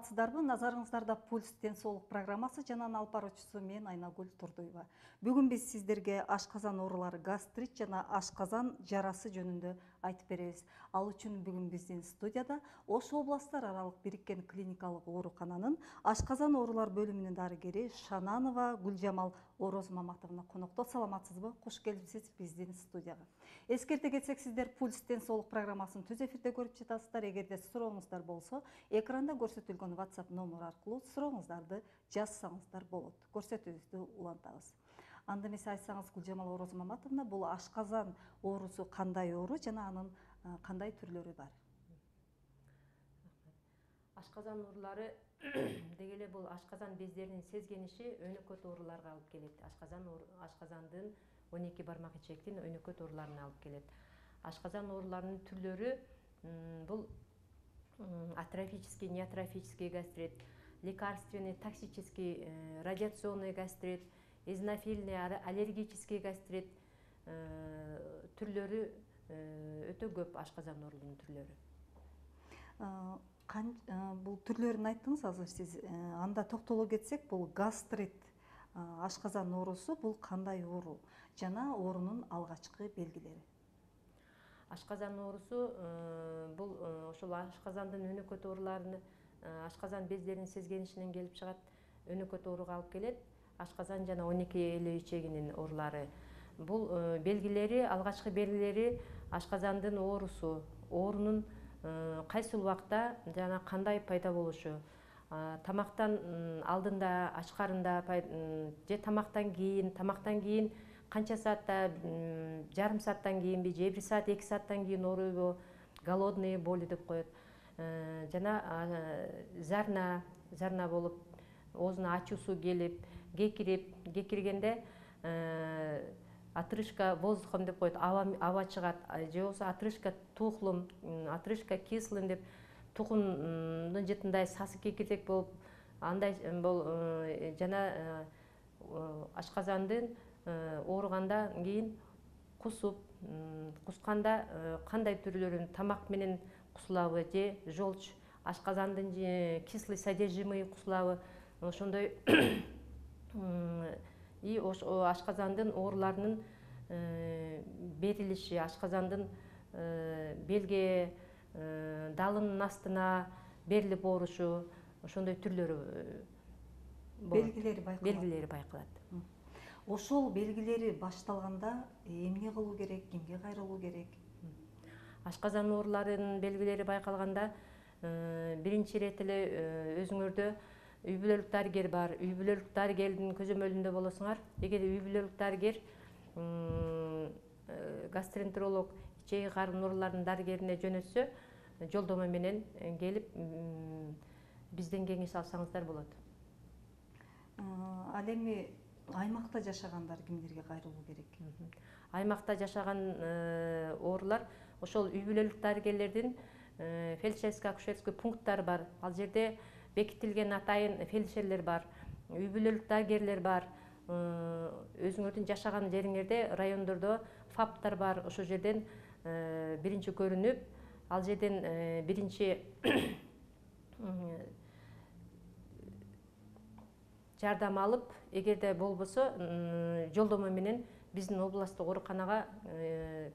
саламатсыздарбы? Назарыңыздарда Пульс денсаулык программасы жанан алып баруучусу мен Айнагүл Турдуева. Бүгүн биз сиздерге ашказан оорулары, гастрит жана ашказан жарасы жөнүндө айтып беребиз. Ал үчүн бүгүн биздин студияда Ош областтар аралык бириккен клиникалык оорукананын ашказан оорулар бөлүмүнүн дарыгери Шананова Гүлжамал Орозмаматовна конокто. Саламатсызбы? Куш келипсиз биздин студияга. Эскерте кетсек, сиздер Пульс денсаулык программасын түз эфирде көрүп жатасыздар. Эгерде сурооңуздар болсо, экранда көрсөтүлгөн WhatsApp номер аркылуу сурооңуздарды жазсаңыздар болот. Көрсөтүүбүздү улантабыз. Анда эмесе айтсаңыз, Гүлжамал Орозмаматовна, бул ашказан оорусу кандай оору жана анын кандай түрлөрү бар? Ашказан оорулары дегеле бул ашказан бездеринин сезгениши өнөкөт ооруларга алып келет. Ашказандын 12 бармак ичектин өнөкөт ооруларына алып келет. Ашказан ооруларынын түрлөрү бул атрофический, неатрофический гастрит, лекарственный, токсический, радиационный гастрит, эзонофильный, аллергический гастрит түрлөрү өтө көп ашказан ооруларынын түрлөрү. Бул түрлөрүн айттыңыз азыр сиз. Анда токтоло кетсек, бул гастрит ашказан оорусу бул кандай оору жана оорунун алгачкы белгилери? Ашказан оорусу бул ошол ашказандын өнөкөт ооруларыны ашказан бездеринин сезгенишинен келип чыгат, өнөкөт ооруга алып келет. Ашказан жана 12 эле ичегинин оорулары. Бул белгилери, алгачкы белгилери ашказандын оорусу, оорунун кайсыл убакта жана кандай пайда болушу, тамактан алдында, ачкарында же тамактан кийин канча саатта, жарым сааттан кийинби же 1 саат 2 сааттан кийин ооруйбу, голодные боли деп коет. Жана зарна болуп, оозуна ачуусу келип, кекиргенде отрыжка воздухом деп коет, аба чыгат, же болбосо отрыжка тухлым, отрыжка кислым деп тукумдун жытындай сасы кекиртек болуп, андай жана ашказандын ооругандан кийин кусканда кандай түрлөрүн тамак менен кусулабы же желчь, ашказандын кислый содержимый кусулабы, ошондой и ашказандын ооруларынын берилиши, ашказандын белге далынын астына берилип оорушу, ошондой түрлөрү белгилери байкалат. Ошол белгилери башталганда эмне кылуу керек, кимге кайрылуу керек? Ашказан ооруларынын белгилери байкалганда биринчи ирет эле өзүңөрдө үй бүлөлүк дарыгер бар. Үй бүлөлүк дарыгердин көзөмөлүндө болосуңар. Эгер үй бүлөлүк дарыгер гастроэнтеролог, ичеги карын ооруларынын дарыгерине жөнөтсө, жолдомо менен келип бизден кеңеш алсаңыздар болот. Ал эми аймакта жашагандар кимдерге кайрылуу керек? Аймакта жашаган оорулар ошол үй бүлөлүк дарыгерлердин фельдшерско-акушерский пункттары бар. Ал жерде бекитилген атайын фельдшерлер бар, үй бүлөлүк дарыгерлер бар. Өзүңөрдүн жашаган жериңерде райондордо ФАПтар бар. Ошол жерден биринчи көрүнүп, ал жерден биринчи жардам алып, эгерде болбосо жолдомо менен биздин областтык ооруканага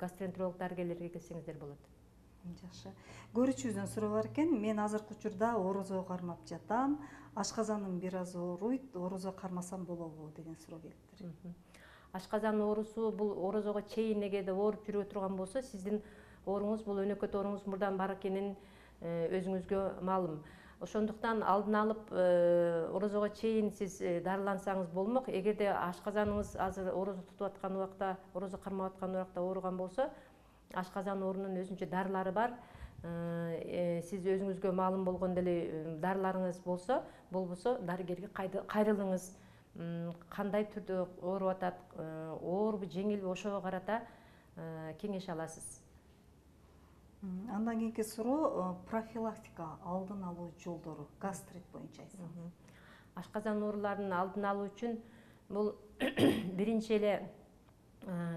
гастроэнтеролог дарыгерлерге келсеңиздер болот. Жакшы. Көрүүчүбүздөн суроо бар экен. Мен азыркы учурда орозо кармап жатам. Ашказаным бир аз ооруйт, орозо кармасам болобу деген суроо келиптир. Ашказан оорусу бул орозого чейин эгерде ооруп жүрө турган болсо, сиздин ооруңуз бул өнөкөт ооруңуз мурдан бар экенин өзүңүзгө маалым. Ошондуктан алдын алып орозого чейин сиз дарылансаңыз болмок. Эгерде ашказаныңыз азыр орозо тутуп аткан убакта, орозо кармап аткан убакта ооруган болсо, ашказан оорунун өзүнчө дарылары бар. Сиз өзүңүзгө маалым болгон деле дарыларыңыз болбосо дарыгерге кайрылыңыз. Кандай түрдө ооруп атат, оорбу, жеңилби, ошого карата кеңеш аласыз. Андан кийинки суроо профилактика, алдын алуу жолдору, гастрит боюнча айтсаңыз. Ашказан ооруларынын алдын алуу үчүн бул биринчи эле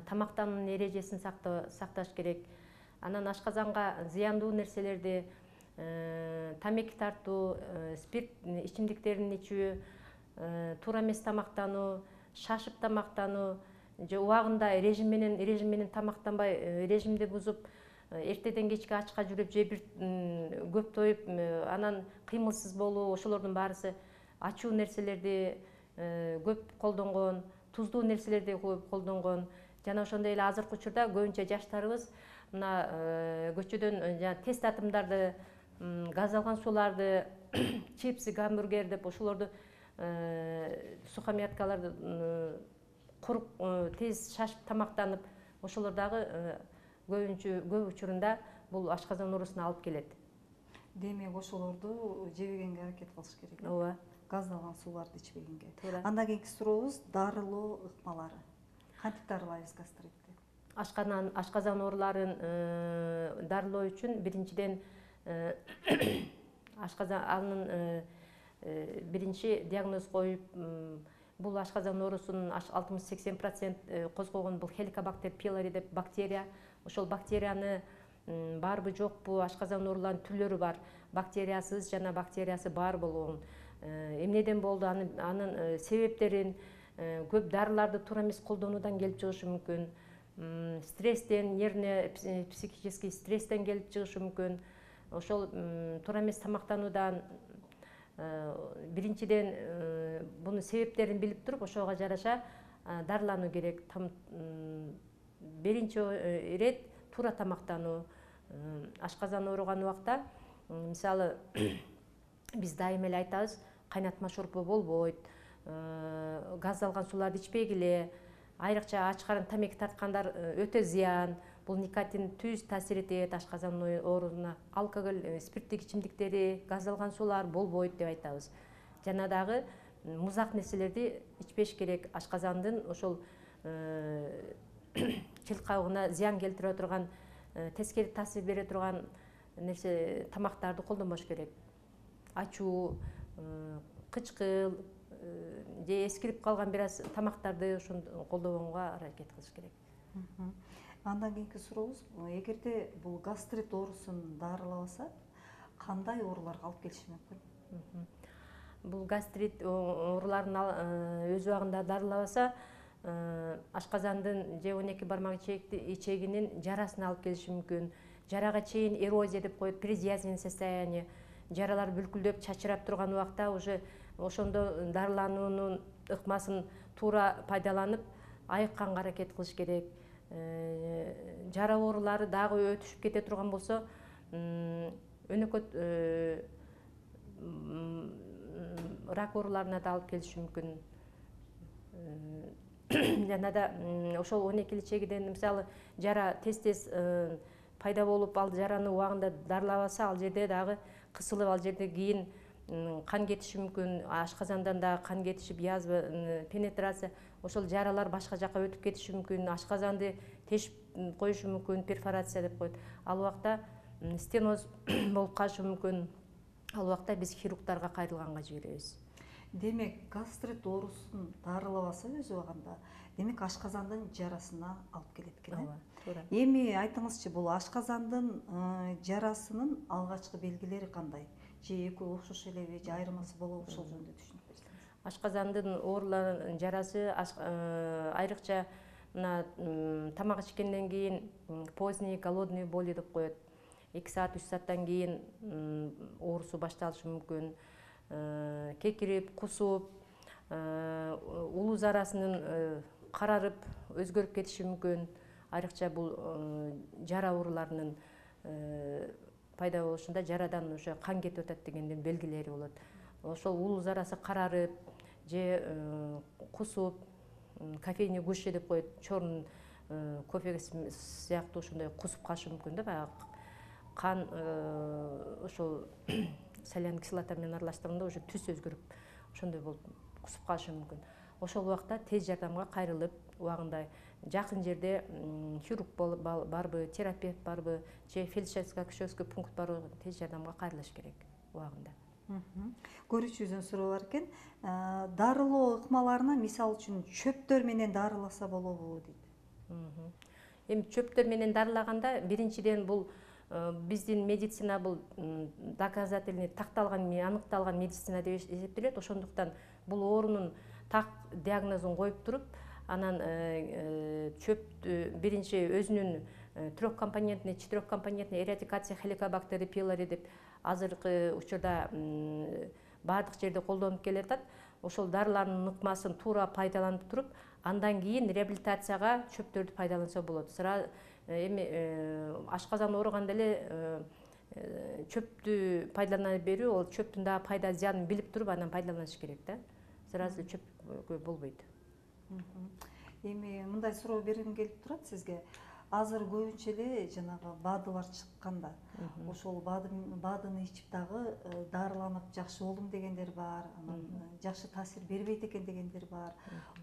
тамактануунун эрежесин сакташ керек. Анан ашказанга зыяндуу нерселерди, тамеки тартуу, спирт ичимдиктерин ичүү, туура эмес тамактануу, шашып тамактануу, же убагында режим менен тамактанбай, режимди бузуп, эртеден кечке ачка жүрүп, же бир көп тоюп, анан кыймылсыз болуу, ошолордун баарысы ачуу нерселерди көп колдонгон, туздуу нерселерди көп колдонгон. Жана ошондой эле азыркы учурда көбүнчө жаштарыбыз мына көчөдөн тез татымдарды, газдалган сууларды, чипсы, гамбургер деп ошолорду, сухомяткаларды куруп тез шашып тамактанып, ошолор дагы көп учурунда бул ашказан оорусуна алып келет. Демек ошолорду жебегенге аракет кылыш керек. Ооба. Газдалган сууларды ичпегенге. Туура. Андан кийинки сурообуз дарылоо ыкмалары. Кантип дарылайбыз гастритти? Ашказан ооруларын дарылоо үчүн биринчиден анын биринчи диагноз коюп, бул ашказан оорусунун 60-80% козгогон бул Helicobacter pylori деп бактерия. Ошол бактерияны барбы жокпу, ашказан ооруларынын түрлөрү бар. Бактериясыз жана бактериясы бар болгон. Эмнеден болду, анын себептерин, көп дарыларды туура эмес колдонуудан келип чыгышы мүмкүн. Стресстен, нервно-психический стресстен келип чыгышы мүмкүн. Ошол туура эмес тамактануудан, биринчиден бунун себептерин билип туруп, ошого жараша дарылануу керек. Биринчи ирет туура тамактануу. Ашказан ооруган убакта, мисалы, биз дайыма эле айтабыз, кайнатма шорпо болбойт, газдалган сууларды ичпегиле, айрыкча ач карын тамеки тарткандар өтө зыян. Бул никотин түз таасир этет ашказан ооруна. Алкоголь, спирттик ичимдиктери, газдалган суулар болбойт деп айтабыз. Жана дагы музак нерселерди ичпеш керек. Ашказандын ошол жылкабыгына зыян келтире турган, тескери таасир бере турган нерсе тамактарды колдонбош керек. Ачуу, кычкыл же эскирип калган бир аз тамактарды ошондо колдобогонго аракет кылыш керек. Андан кийинки сурообуз, эгерде бул гастрит оорусун дарылабаса, кандай ооруларга алып келиши мүмкүн? Бул гастрит ооруларын өз убагында дарылабаса, ашказандын же 12 бармак ичегинин жарасына алып келиши мүмкүн. Жарага чейин эрозия деп коет, предязненное состояние. Жаралар бүлкүлдөп, чачырап турган убакта уже ошондо дарылануунун ыкмасын туура пайдаланып, айыкканга аракет кылыш керек. Жара оорулары дагы өтүшүп кете турган болсо, өнөкөт рак ооруларына да алып келиши мүмкүн. Жана да ошол 12 ичегиден мисалы жара тез пайда болуп, ал жараны убагында дарылабаса, ал жерде дагы кысылып, ал жерде кийин кан кетиши мүмкүн. Ашказандан дагы кан кетишип, язва, пенетрация, ошол жаралар башка жака өтүп кетиши мүмкүн. Ашказанды тешип коюшу мүмкүн, перфорация деп коет. Ал убакта стеноз болуп калышы мүмкүн. Ал убакта биз хирургдарга кайрылганга жиберебиз. Демек, гастрит оорусун дарылабаса өз убагында, демек ашказандын жарасына алып келет экен. Туура. Эми айтыңызчы, бул ашказандын жарасынын алгачкы белгилери кандай? Же экөө окшош элеби, же айырмасы болобу, ошол жөнүндө түшүнүп берсеңиз. Ашказандын ооруларынын жарасы айрыкча мына тамак ичкенден кийин поздний голодный боли деп коет. 2 саат 3 сааттан кийин оорусу башталышы мүмкүн. Кекирип, кусуп, улуз арасынын карарып, өзгөрүп кетиши мүмкүн. Айрыкча бул жара ооруларынын пайда болушунда жарадан уже кан кетип атат дегендин белгилери болот. Ошол улуз арасы карарып же кусуп, кофейный гуща деп коет, чорный кофе сыяктуу ошондой кусуп калышы мүмкүн да, баягы кан ошол соляный кислота менен аралаштырганда уже түс өзгөрүп, ошондой болуп кусуп калышы мүмкүн. Ошол убакта тез жардамга кайрылып, убагында жакын жерде хирург барбы, терапевт барбы, же фельдшерско-акушерский пункт барбы, тез жардамга кайрылыш керек убагында. Көрүүчүбүздөн суроо бар экен, дарылоо ыкмаларына мисал үчүн чөптөр менен дарыласа болобу дейт. Эми чөптөр менен дарылаганда биринчиден бул биздин медицина бул доказательный такталган, аныкталган медицина деп эсептелет. Ошондуктан бул оорунун так диагнозун коюп туруп, анан чөптү биринчи өзүнүн четырехкомпонентный эрадикация хеликобактери пилори деп азыркы учурда баардык жерде колдонуп келатат. Ошол дарылардын ыкмасын туура пайдаланып туруп, андан кийин реабилитацияга чөптөрдү пайдаланса болот. Эми ашказан ооруганда эле чөптү пайдалана берүү, ол чөптүн дагы пайда зыянын билип туруп анан пайдаланыш керек да. Сразу чөп болбойт. Эми мындай суроо бергим келип турат сизге. Азыр көбүнчө эле жанагы БАДылар чыкканда, ошол БАДыны ичип дагы дарыланып жакшы болдум дегендер бар, анан жакшы таасир бербейт экен дегендер бар.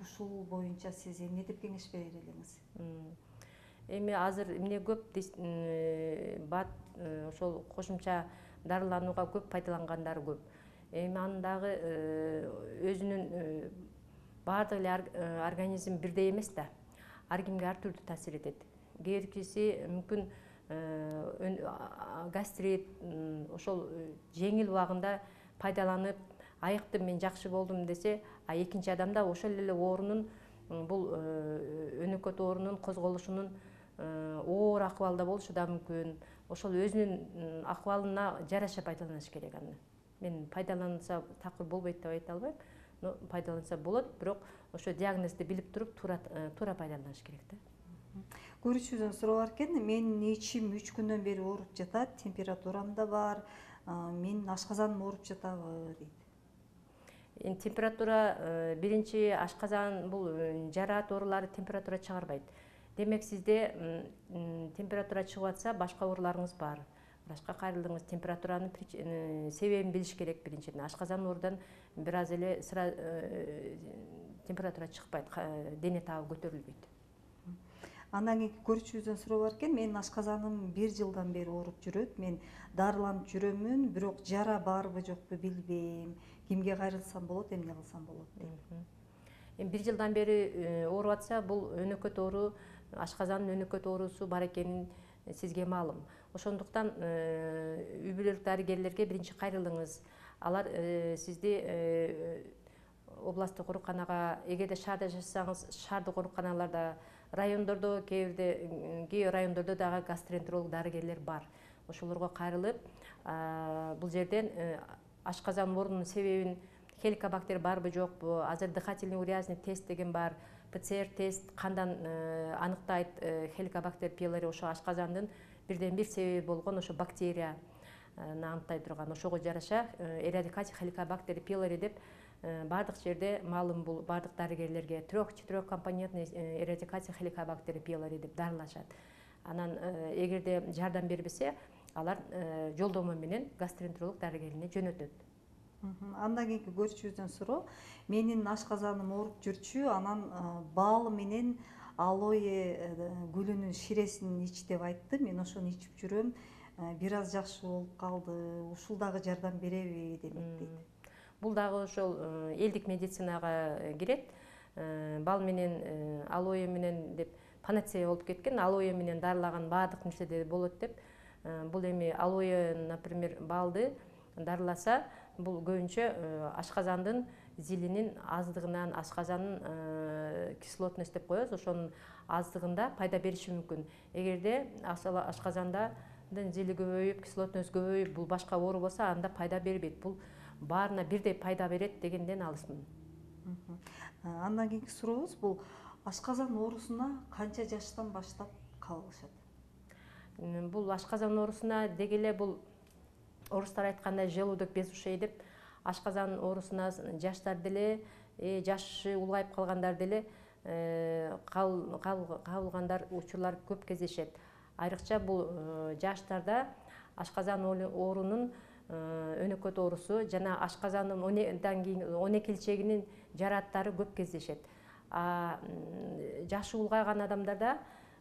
Ушул боюнча сиз эмне деп кеңеш берер элеңиз? Эми азыр эмне көп БАД ошол кошумча дарыланууга көп пайдалангандары көп. Эми анын дагы өзүнүн баардык эле организм бирдей эмес да. Ар кимге ар түрдүү таасир этет. Кээ биркиси мүмкүн гастрит ошол жеңил убагында пайдаланып, айыктым, мен жакшы болдум десе, а экинчи адамда ошол эле оорунун, бул өнөкөт оорунун козголушунун оор акыбалда болушу да мүмкүн. Ошол өзүнүн акыбалына жараша пайдаланыш керек аны. Мен пайдаланса такыр болбойт деп айта албайм, но пайдаланса болот, бирок ошо диагнозду билип туруп туура пайдаланыш керек да. Көрүүчүбүздөн суроо бар экен, менин ичим 3 күндөн бери ооруп жатат, температурам да бар, менин ашказаным ооруп жатабы дейт. Температура биринчи ашказан бул жараат оорулары температура чыгарбайт. Демек сизде температура чыгып атса, башка ооруларыңыз бар. Врачка кайрылдыңыз, температуранын себебин билиш керек биринчиден. Ашказан оорудан бир аз эле температура чыкпайт, дене табы көтөрүлбөйт. Андан кийин көрүүчүбүздөн суроо бар экен, менин ашказаным 1 жылдан бери ооруп жүрөт. Мен дарыланып жүрөмүн, бирок жара барбы жокпу билбейм. Кимге кайрылсам болот, эмне кылсам болот дейт. 1 жылдан бери ооруп атса, бул өнөкөт оору, ашказандын өнөкөт оорусу бар экенин сизге маалым. Ошондуктан үй бүлөлүк дарыгерлерге биринчи кайрылыңыз. Алар сизди областтык ооруканага, эгерде шаарда жашасаңыз, шаардык ооруканаларда, райондордо, кээ райондордо дагы гастроэнтеролог дарыгерлер бар. Ошолорго кайрылып, бул жерден ашказан оорунун себебин, хеликобактер барбы жокпу, азыр дыхательный урязный тест деген бар, ПЦР тест кандан аныктайт хеликобактер пилори, ошо ашказандын бирден бир себеби болгон ошо бактерияны аныктай турган. Ошого жараша эрадикация хеликобактер пилори деп бардык жерде маалым, бул бардык дарыгерлерге четырехкомпонентный эрадикация хеликобактер пилори деп дарылашат. Анан эгерде жардам бербесе, алар жолдомо менен гастроэнтеролог дарыгерине жөнөтөт. Андан кийинки көрүүчүбүздөн суроо, менин ашказаным ооруп жүрчү, анан бал менен алоэ гүлүнүн ширесин ич деп айтты. Мен ошону ичип жүрөм, бир аз жакшы болуп калды. Ушул дагы жардам береби демек дейт. Бул дагы ошол элдик медицинага кирет. Бал менен алоэ менен деп панацея болуп кеткен, алоэ менен дарылаган баардык нерседе болот деп. Бул эми алоэ, например, балды дарыласа, бул көбүнчө ашказандын зилинин аздыгынан, ашказандын кислотность деп коебуз, ошонун аздыгында пайда бериши мүмкүн. Эгерде ашказандын зили көбөйүп, кислотность көбөйүп, бул башка оору болсо, анда пайда бербейт. Бул баарына бирдей пайда берет дегенден алысмын. Андан кийинки сурообуз, бул ашказан оорусуна канча жаштан баштап кабылышат? Бул ашказан оорусуна дегеле, бул орустар айткандай желудок без ушей деп, ашказан оорусуна жаштар деле, жашы улгайып калгандар деле кабылгандар учурлар көп кездешет. Айрыкча бул жаштарда ашказан оорунун өнөкөт оорусу жана ашказандын 12 илчегинин жарааттары көп кездешет. Жашы улгайган адамдарда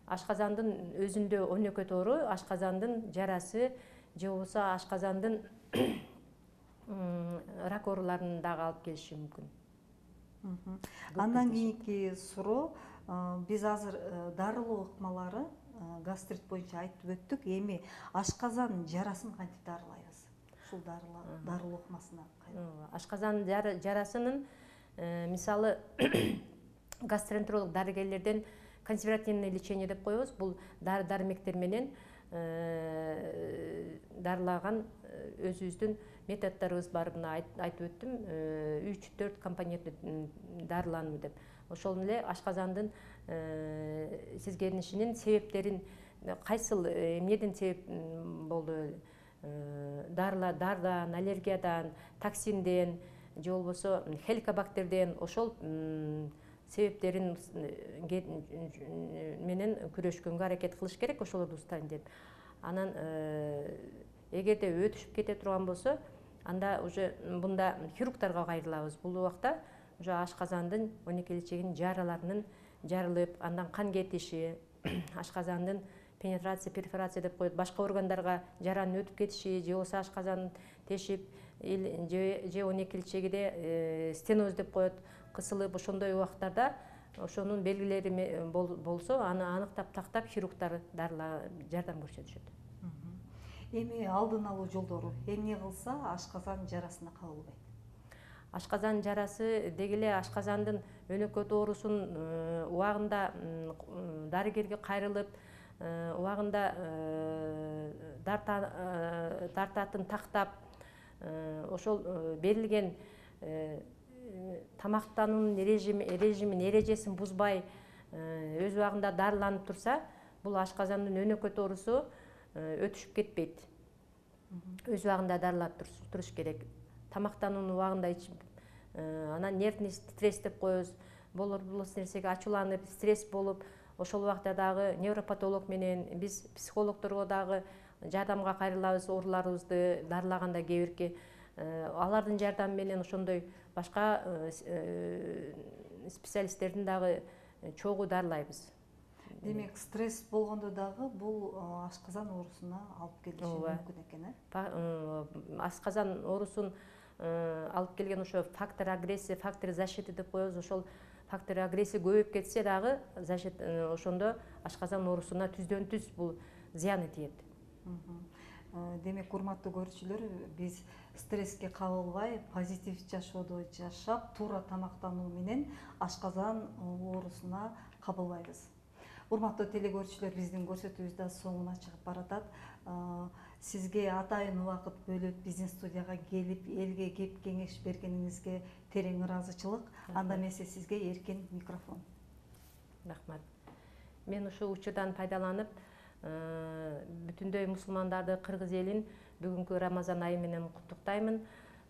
ашказандын өзүндө өнөкөт оору, ашказандын жарасы же болбосо ашказандын рак ооруларын дагы алып келиши мүмкүн. Андан кийинки суроо, биз азыр дарылоо ыкмалары гастрит боюнча айтып өттүк. Эми ашказан жарасын кантип дарылайбыз? Ушул дарылоо окумасына Ашказан жарасынын мисалы гастроэнтеролог дарыгерлерден консервативный лечение деп коебуз. Бул дары-дармектер менен дарылаган өзүбүздүн методдорубуз бар. Мына айтып өттүм, 3-4 компоненттүү дарылануу деп. Ошол эле ашказандын сезгенишинин себептерин кайсыл эмнеден себеп болду? Дардан, аллергиядан, токсинден, же болбосо хеликобактерден, ошол себептерин менен күрөшкөнгө аракет кылыш керек, ошолорду устайын деп. Анан эгерде өтүшүп кете турган болсо, анда уже бунда хирургдарга кайрылабыз. Бул убакта уже ашказандын 12-илчегинин жараларынын жарылып, андан кан кетиши, ашказандын пенетрация, перфорация деп коет, башка органдарга жаранын өтүп кетиши, же болбосо ашказанын тешип, же 12-илчегиде стеноз деп коет, кысылып, ошондой убактарда ошонун белгилери болсо, аны аныктап тактап хирургдар жардам көрсөтүшөт. Эми алдын алуу жолдору эмне кылса ашказан жарасына кабылбайт? Ашказан жарасы деги эле ашказандын өнөкөт оорусун убагында дарыгерге кайрылып, убагында тартатын тактап, ошол берилген тамактануунун режимин, эрежесин бузбай өз убагында дарыланып турса, бул ашказандын өнөкөт оорусу өтүшүп кетпейт. Өз убагында дарылап туруш керек. Тамактануунун убагында ичип, анан нервный стресс деп коебуз. Бул нерсеге ачууланып, стресс болуп, ошол убакта дагы невропатолог менен биз психологдорго дагы жардамга кайрылабыз, ооруларыбызды дарылаганда кээ бирки. Алардын жардамы менен ошондой башка специалисттердин дагы чогуу дарылайбыз. Демек, стресс болгондо дагы бул ашказан оорусуна алып келиши мүмкүн экен, Ашказан оорусун алып келген ошо фактор агрессии, фактор защиты деп коебуз. Ошол фактор агрессия көбөйүп кетсе дагы ошондо ашказан оорусуна түздөн-түз бул зыяны тиет. Демек, урматтуу көрүүчүлөр, биз стресске кабылбай, позитив жашоодо жашап, туура тамактануу менен ашказан оорусуна кабылбайбыз. Урматтуу телекөрүүчүлөр, биздин көрсөтүүбүз да соңуна чыгып баратат. Сизге атайын убакыт бөлүп, биздин студияга келип, элге кеп кеңеш бергениңизге терең ыраазычылык. Анда эмесе сизге эркен микрофон. Рахмат. Мен ушул учурдан пайдаланып, бүтүндөй мусулмандарды, кыргыз элин бүгүнкү Рамазан айы менен куттуктаймын.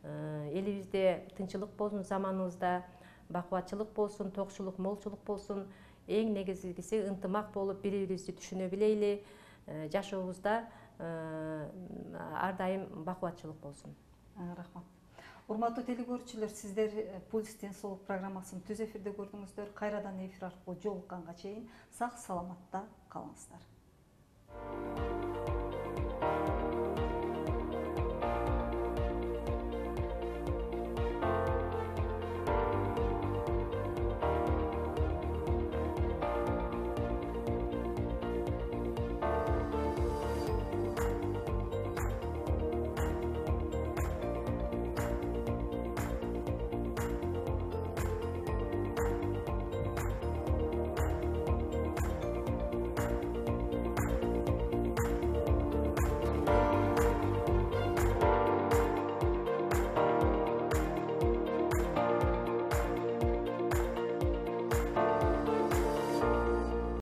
Элибизде тынчылык болсун, заманыбызда бакубатчылык болсун, токчулук, молчулук болсун. Эң негизгиси ынтымак болуп, бири-бирибизди түшүнө билейли. Жашообузда ар дайым бакубатчылык болсун. Рахмат. Урматтуу телекөрүүчүлөр, сиздер Пульс ден соолук программасын түз эфирде көрдүңүздөр. Кайрадан эфир аркылуу жолукканга чейин сак саламатта калыңыздар.